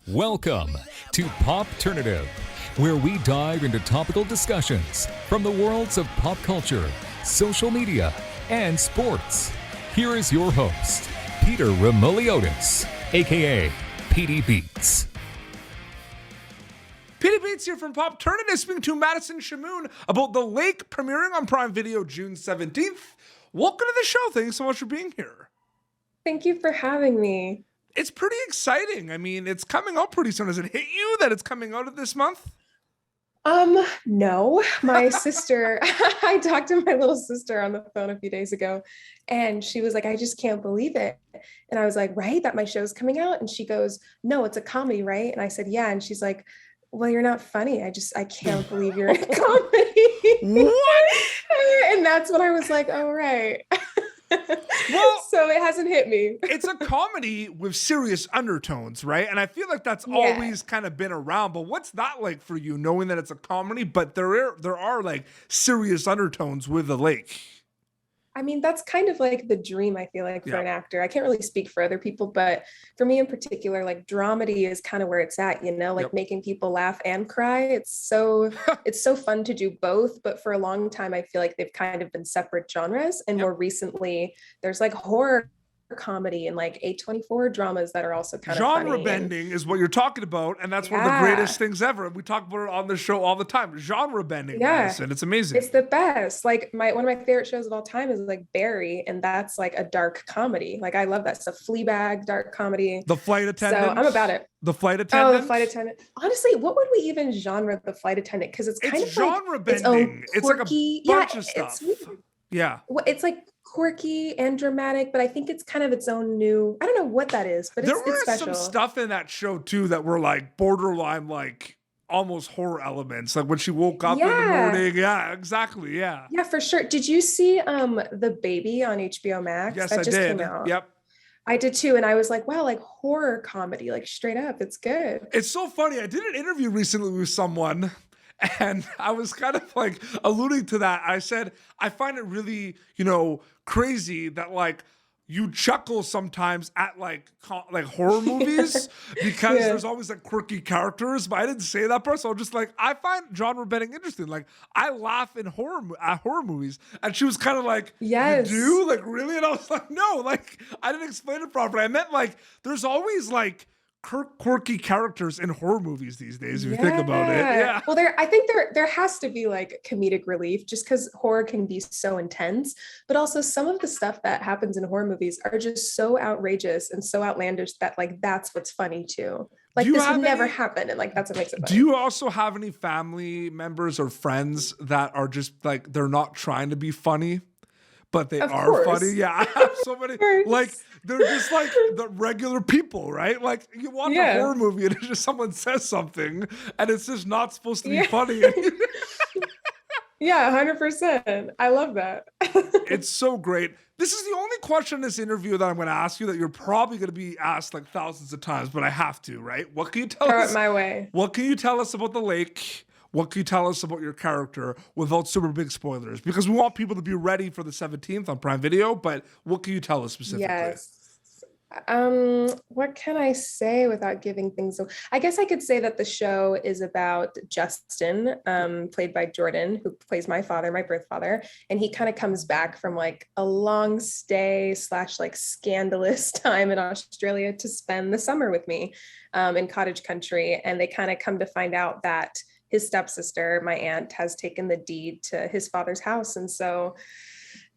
Welcome to Popternative, where we dive into topical discussions from the worlds of pop culture, social media, and sports. Here is your host, Peter Remoliotis, aka PD Beats. PD Beats here from Popternative, speaking to Madison Shamoun about The Lake premiering on Prime Video June 17th. Welcome to the show. Thanks so much for being here. Thank you for having me. It's pretty exciting. I mean, it's coming out pretty soon. Does it hit you that it's coming out this month? No, my sister, I talked to my little sister on the phone a few days ago, and she was like, I just can't believe it. And I was like, right, that my show's coming out? And she goes, no, it's a comedy, right? And I said, yeah. And she's like, well, you're not funny. I can't believe you're in a comedy. What? And that's when I was like, oh, right. Well, so it hasn't hit me. It's a comedy with serious undertones, right? And I feel like that's always kind of been around. But what's that like for you, knowing that it's a comedy, but there are like serious undertones with The Lake? I mean, that's kind of like the dream, I feel like, for an actor. I can't really speak for other people, but for me in particular, like dramedy is kind of where it's at, like making people laugh and cry. It's so fun to do both. But for a long time, I feel like they've kind of been separate genres. And more recently, there's like horror comedy and like A24 dramas that are also kind of funny. Genre bending is what you're talking about, and that's one of the greatest things ever. We talk about it on the show all the time. Genre bending, Madison. It's amazing. It's the best. Like one of my favorite shows of all time is like Barry, and that's like a dark comedy. Like I love that stuff. Fleabag, dark comedy. The Flight Attendant. So I'm about it. The Flight Attendant. Oh, The Flight Attendant. Honestly, what would we even genre The Flight Attendant? Because it's kind of genre like bending. It's like a bunch of stuff. It's like quirky and dramatic, but I think it's kind of its own new, I don't know what that is, but it's special. There was some stuff in that show too that were like borderline, like almost horror elements, like when she woke up in the morning. Yeah, exactly. Yeah, for sure. Did you see The Baby on HBO Max? Yes, that I just did. Came out. Yep, I did too, and I was like, wow, like horror comedy, like straight up, it's good. It's so funny. I did an interview recently with someone, and I was kind of like alluding to that. I said, I find it really, crazy that like you chuckle sometimes at like horror movies because there's always like quirky characters, but I didn't say that part. So I'm just like, I find genre bending interesting. Like I laugh in horror movies. And she was kind of like, yes. You do? Like really? And I was like, no, like I didn't explain it properly. I meant like, there's always like quirky characters in horror movies these days, if you think about it. Yeah. Well, I think there has to be like comedic relief just because horror can be so intense, but also some of the stuff that happens in horror movies are just so outrageous and so outlandish that like that's what's funny too. Like this would never happen, and like that's what makes it funny. Do you also have any family members or friends that are just like they're not trying to be funny, but they are funny? Yeah, I have so many. Like they're just like the regular people, right? Like you watch a horror movie and it's just someone says something and it's just not supposed to be funny. Yeah, 100%. I love that. It's so great. This is the only question in this interview that I'm going to ask you that you're probably going to be asked like thousands of times, but I have to, right? What can you tell us? Throw it my way. What can you tell us about The Lake? What can you tell us about your character without super big spoilers? Because we want people to be ready for the 17th on Prime Video, but what can you tell us specifically? Yes. What can I say without giving things away? I guess I could say that the show is about Justin, played by Jordan, who plays my father, my birth father. And he kind of comes back from like a long stay / like scandalous time in Australia to spend the summer with me in cottage country. And they kind of come to find out that his stepsister, my aunt, has taken the deed to his father's house. And so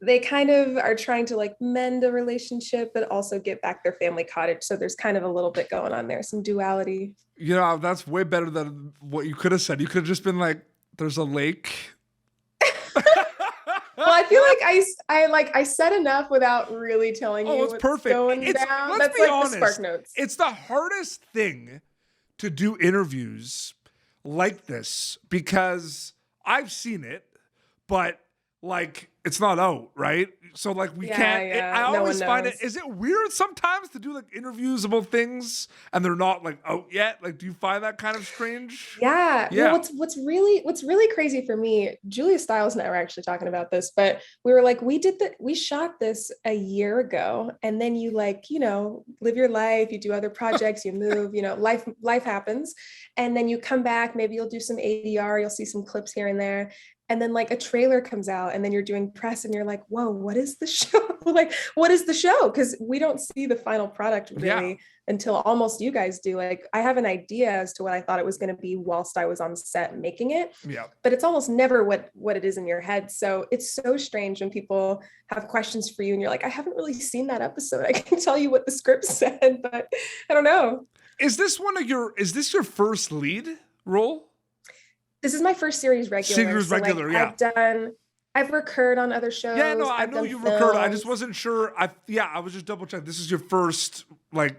they kind of are trying to like mend a relationship, but also get back their family cottage. So there's kind of a little bit going on there, some duality. That's way better than what you could have said. You could have just been like, there's a lake. Well, I feel like I said enough without really telling you what's perfect. Going down. That's like honest, the spark notes. It's the hardest thing to do interviews like this because I've seen it, but like it's not out, right? So like we can't. I no always one find it. knows. Is it weird sometimes to do like interviews about things and they're not like out yet? Like, do you find that kind of strange? Yeah. Yeah. Well, what's really crazy for me, Julia Stiles and I were actually talking about this, but we were like, we shot this a year ago, and then you like, live your life, you do other projects, you move, life happens. And then you come back, maybe you'll do some ADR, you'll see some clips here and there. And then like a trailer comes out and then you're doing press and you're like, whoa, what is the show? Like, what is the show? Because we don't see the final product really until almost you guys do. Like, I have an idea as to what I thought it was going to be whilst I was on set making it. Yeah. But it's almost never what it is in your head. So it's so strange when people have questions for you and you're like, I haven't really seen that episode. I can tell you what the script said, but I don't know. Is this your first lead role? This is my first series regular. Yeah. I've recurred on other shows. Yeah, no, I I've know done you films. recurred. I just wasn't sure. I was just double checking. This is your first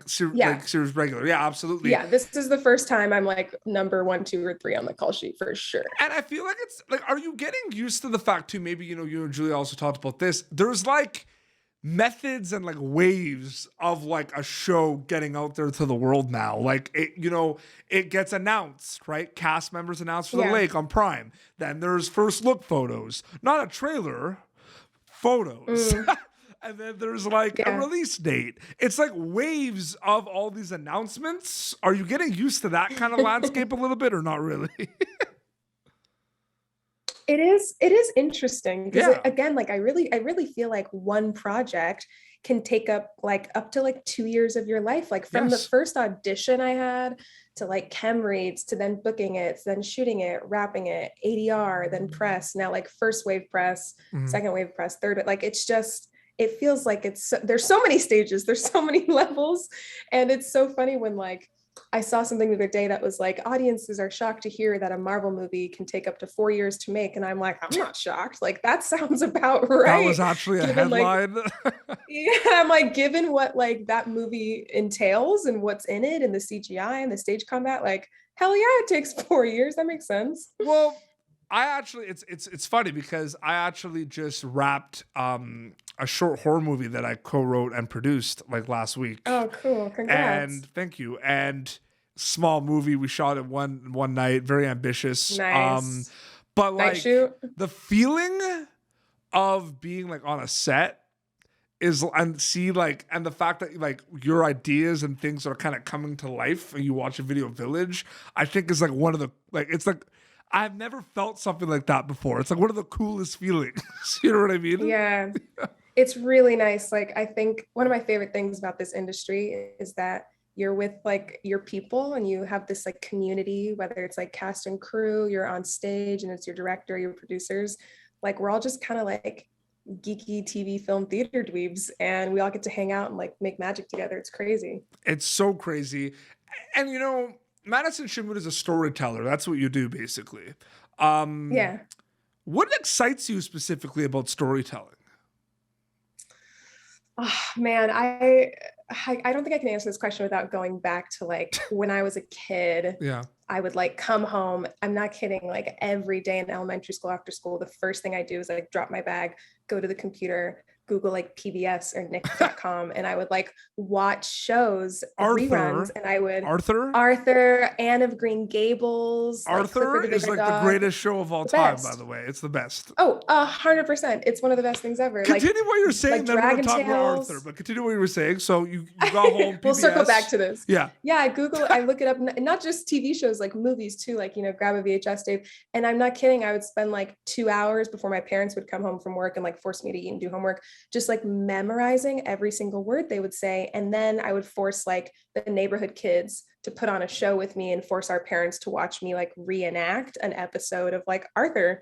series regular. Yeah, absolutely. Yeah, this is the first time I'm like number 1, 2, or 3 on the call sheet for sure. And I feel like it's like, are you getting used to the fact too? Maybe you and Julia also talked about this. There's like methods and like waves of like a show getting out there to the world now. Like it gets announced, right? Cast members announced for the lake on Prime. Then there's first look photos, not a trailer, photos. And then there's like a release date. It's like waves of all these announcements. Are you getting used to that kind of landscape a little bit or not really? It is interesting because again, like I really feel like one project can take up to like 2 years of your life. Like from the first audition I had to like chem reads to then booking it, to then shooting it, wrapping it, ADR, then press, now like first wave press, second wave press, third, like it feels like there's so many stages, there's so many levels. And it's so funny when like I saw something the other day that was like, audiences are shocked to hear that a Marvel movie can take up to 4 years to make. And I'm like, I'm not shocked. Like, that sounds about right. That was actually a headline. I'm like, given what like that movie entails and what's in it and the CGI and the stage combat, like, hell yeah, it takes 4 years. That makes sense. Well, it's funny because I actually just wrapped a short horror movie that I co-wrote and produced like last week. Oh, cool. Congrats. And thank you. And small movie. We shot it one night, very ambitious. Nice. But like night shoot. The feeling of being like on a set and the fact that like your ideas and things are kind of coming to life and you watch a video village, I think is like one of the, like, it's like, I've never felt something like that before. It's like one of the coolest feelings. You know what I mean? Yeah. It's really nice. Like, I think one of my favorite things about this industry is that you're with like your people and you have this like community, whether it's like cast and crew, you're on stage and it's your director, your producers, like we're all just kind of like geeky TV, film, theater dweebs, and we all get to hang out and like make magic together. It's crazy. It's so crazy. And Madison Shamoun is a storyteller. That's what you do basically. Yeah. What excites you specifically about storytelling? Oh man, I don't think I can answer this question without going back to like when I was a kid. Yeah. I would like come home. I'm not kidding. Like every day in elementary school, after school, the first thing I do is like drop my bag, go to the computer, Google like PBS or Nick.com, and I would like watch shows, reruns, and I would Arthur, Anne of Green Gables. Arthur is like the greatest show of all time, by the way. It's the best. Oh, 100%. It's one of the best things ever. Continue what you're saying. Then we're talking about Arthur, but continue what you were saying. So you got home. PBS. We'll circle back to this. Yeah. Yeah. I look it up, not just TV shows, like movies too, like, grab a VHS tape. And I'm not kidding. I would spend like 2 hours before my parents would come home from work and like force me to eat and do homework, just like memorizing every single word they would say. And then I would force like the neighborhood kids to put on a show with me and force our parents to watch me like reenact an episode of like Arthur.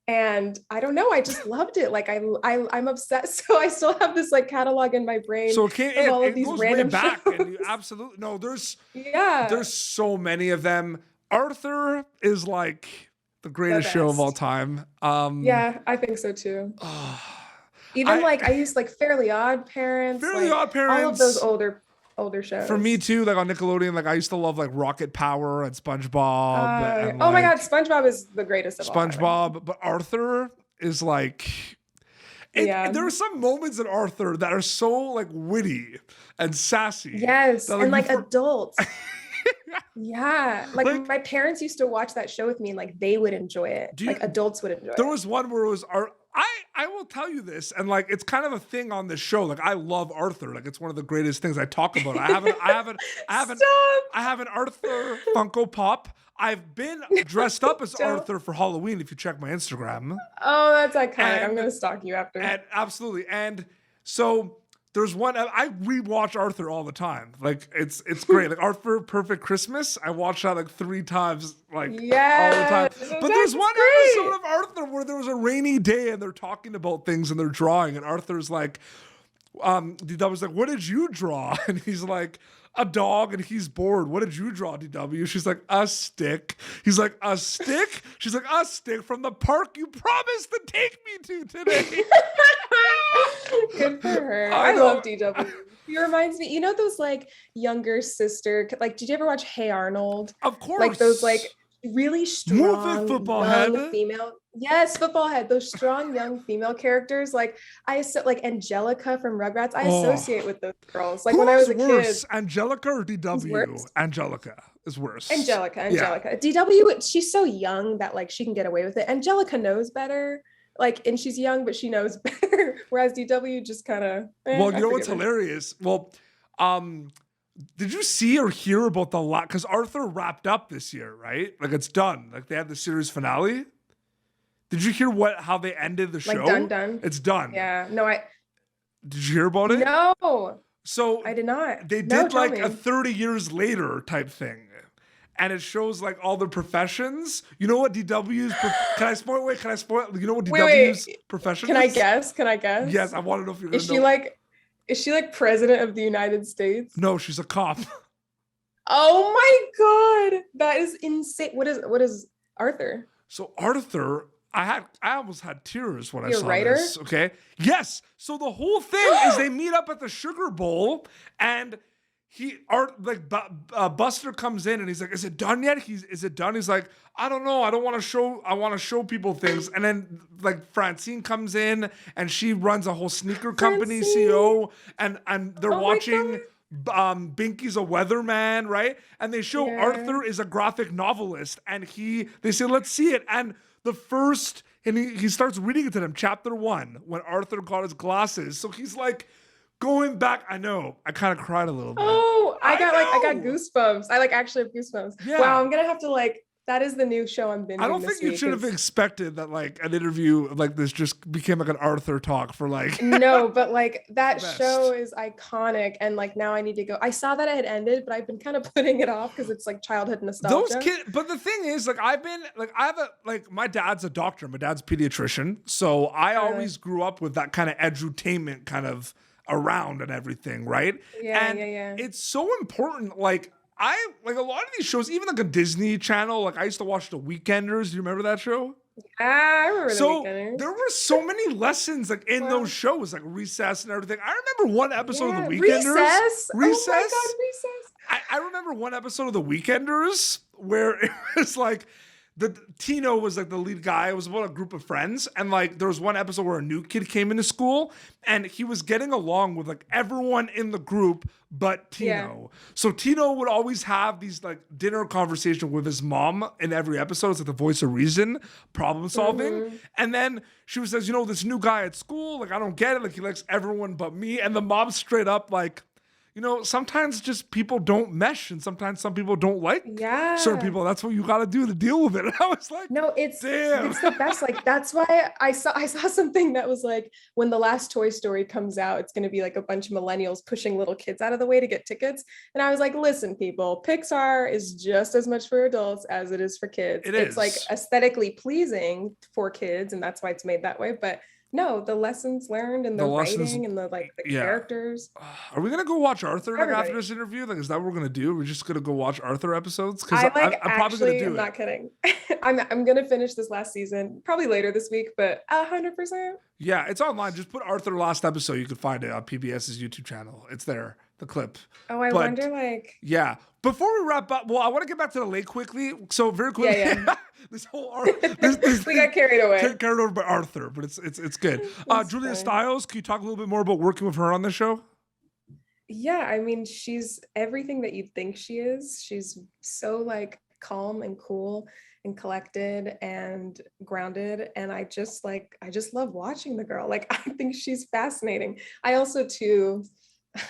And I don't know, I just loved it. Like I'm obsessed. So I still have this like catalog in my brain. So all of these goes random way back. shows. And you absolutely there's so many of them. Arthur is like the greatest show of all time. Yeah, I think so too. Even I used like Fairly Odd Parents. All of those older shows. For me too, like on Nickelodeon, like I used to love like Rocket Power and SpongeBob. My God, SpongeBob is the greatest of all time. But Arthur is like, There are some moments in Arthur that are so like witty and sassy. Yes, that, and like adults. Yeah, like my parents used to watch that show with me, and like they would enjoy it. Like adults would enjoy it. There was one where it was I will tell you this, and like it's kind of a thing on this show. Like I love Arthur. Like it's one of the greatest things I talk about. I have an Arthur Funko Pop. I've been dressed up as Arthur for Halloween. If you check my Instagram. Oh, that's iconic. I'm gonna stalk you after. And absolutely. And so there's one I rewatch Arthur all the time. Like it's great. Like Arthur Perfect Christmas. I watched that like 3 times, like all the time. But there's one episode of Arthur where there was a rainy day and they're talking about things and they're drawing, and Arthur's like, DW was like, "What did you draw?" And he's like, "A dog," and he's bored. "What did you draw, DW?" She's like, "A stick." He's like, "A stick?" She's like, "A stick from the park you promised to take me to today." Good for her. I love DW. He reminds me, you know, those like younger sister, like, did you ever watch Hey Arnold? Of course. Like those like really strong football young head. female. Yes, football head. Those strong young female characters. Like like Angelica from Rugrats. I associate with those girls. Like when I was a kid. Angelica or DW? Angelica is worse. Angelica. Yeah. DW, she's so young that like she can get away with it. Angelica knows better. Like, and she's young, but she knows better. Whereas DW just kind of. Well, you know what's hilarious? Well, did you see or hear about because Arthur wrapped up this year, right? Like it's done. Like they had the series finale. Did you hear how they ended the show? Like done. It's done. Yeah. No, Did you hear about it? No. So I did not. They did like a 30 years later type thing. And it shows like all the professions. You know what DW's? Can I spoil? Can I spoil? You know what DW's profession is? Can I guess? Yes, I want to know if you're gonna know. Is she like president of the United States? No, she's a cop. Oh my God, that is insane. What is Arthur? So Arthur, I almost had tears when I saw writer? this. Okay. Yes. So the whole thing is they meet up at the Sugar Bowl and. Buster comes in and he's like, "Is it done yet?" Is it done? He's like, "I don't know. I want to show people things." And then like Francine comes in and she runs a whole sneaker company, CEO, and they're watching Binky's a weatherman, right? And they show Arthur is a graphic novelist, and they say, "Let's see it." And he starts reading it to them, chapter 1, when Arthur got his glasses. So he's like going back. I know. I kind of cried a little bit. Oh, I got goosebumps. I like actually have goosebumps. Yeah. Wow, I'm gonna have to like. That is the new show I'm binging. I don't think you should have expected that like an interview like this just became like an Arthur talk for like. No, but like that show is iconic, and like now I need to go. I saw that it had ended, but I've been kind of putting it off because it's like childhood nostalgia. Those kids, but the thing is, like my dad's a doctor. My dad's a pediatrician, so I always grew up with that kind of edutainment kind of around and everything, right? Yeah. It's so important, like. I like a lot of these shows, even like a Disney Channel. Like I used to watch The Weekenders. Do you remember that show? I remember The Weekenders. There were so many lessons like in those shows, like Recess and everything. I remember one episode of The Weekenders. Recess. Oh my God, Recess. I remember one episode of The Weekenders where it was like Tino was like the lead guy. It was about a group of friends. And like there was one episode where a new kid came into school and he was getting along with like everyone in the group but Tino. Yeah. So Tino would always have these like dinner conversation with his mom in every episode. It's like the voice of reason, problem solving. Mm-hmm. And then she says, this new guy at school, like I don't get it. Like he likes everyone but me. And the mom straight up like, sometimes just people don't mesh, and sometimes some people don't like certain people. That's what you got to do to deal with it. And I was like, no, it's the best. Like that's why I saw something that was like, when the last Toy Story comes out, it's going to be like a bunch of millennials pushing little kids out of the way to get tickets. And I was like, listen, people, Pixar is just as much for adults as it is for kids. It's like aesthetically pleasing for kids, and that's why it's made that way. But no, the lessons learned and the writing and the characters. Are we gonna go watch Arthur after this interview? Like, is that what we're gonna do? We're just gonna go watch Arthur episodes? Because I'm probably gonna do it. I'm not kidding. I'm gonna finish this last season probably later this week, but 100%. Yeah, it's online. Just put Arthur last episode. You can find it on PBS's YouTube channel. It's there. The clip. Oh, I wonder like. Yeah, Before we wrap up, well, I want to get back to the lake quickly. So very quickly, Yeah. this whole this We got carried away. carried over by Arthur, but it's good. Julia fine. Stiles, can you talk a little bit more about working with her on the show? Yeah, I mean, she's everything that you'd think she is. She's so like calm and cool and collected and grounded. And I just love watching the girl. Like, I think she's fascinating. I also too,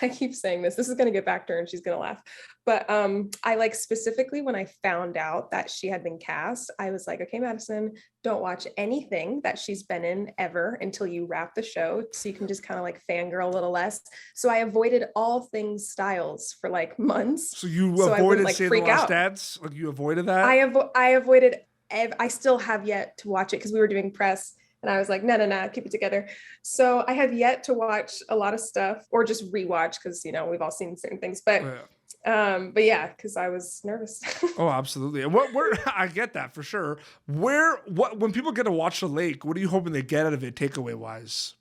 I keep saying this is going to get back to her and she's going to laugh. But I like specifically when I found out that she had been cast, I was like, okay, Madison, don't watch anything that she's been in ever until you wrap the show. So you can just kind of like fangirl a little less. So I avoided all things Stiles for like months. So you I avoided wouldn't, like, Say the freak Last out. Dance? Like you avoided that? I avoided, I still have yet to watch it because we were doing press and I was like, no, keep it together. So I have yet to watch a lot of stuff or just rewatch because, you know, we've all seen certain things, but yeah, because I was nervous. Oh, absolutely. And where I get that for sure. When people get to watch The Lake, what are you hoping they get out of it takeaway wise?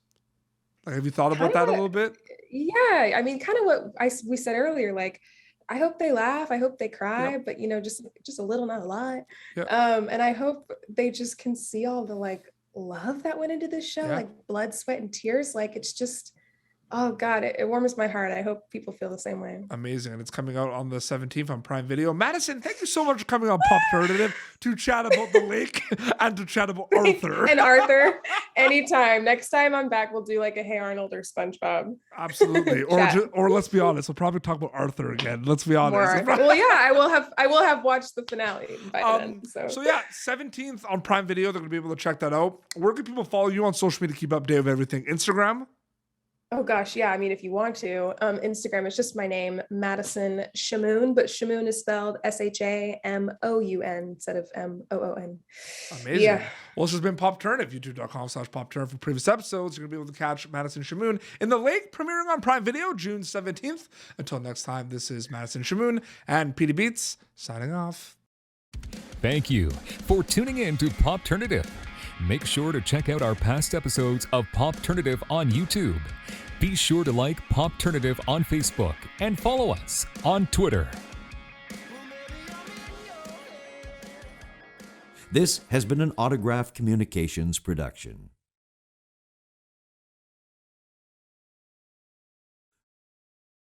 Like, have you thought about that a little bit? Yeah, I mean, kind of what we said earlier, like, I hope they laugh. I hope they cry, but you know, just a little, not a lot. And I hope they just can see all the like love that went into this show, like blood, sweat, and tears. Like it's just, oh God, it warms my heart. I hope people feel the same way. Amazing. And it's coming out on the 17th on Prime Video. Madison, thank you so much for coming on Pop Alternative to chat about The Lake and to chat about Arthur. And Arthur, anytime. Next time I'm back, we'll do like a Hey Arnold or SpongeBob. Absolutely. Or let's be honest, we'll probably talk about Arthur again. Let's be honest. Well, yeah, I will have watched the finale by then. So yeah, 17th on Prime Video. They're going to be able to check that out. Where can people follow you on social media to keep updated with everything? Instagram? Oh gosh, yeah. I mean, if you want to, Instagram is just my name, Madison Shamoun, but Shamoun is spelled Shamoun instead of Moon. Amazing. Yeah. Well, this has been Pop Alternative, youtube.com/PopTurn for previous episodes. You're going to be able to catch Madison Shamoun in The Lake, premiering on Prime Video June 17th. Until next time, this is Madison Shamoun and Petey Beats signing off. Thank you for tuning in to Pop Alternative. Make sure to check out our past episodes of Pop Alternative on YouTube. Be sure to like Pop Alternative on Facebook and follow us on Twitter. This has been an Autograph Communications production.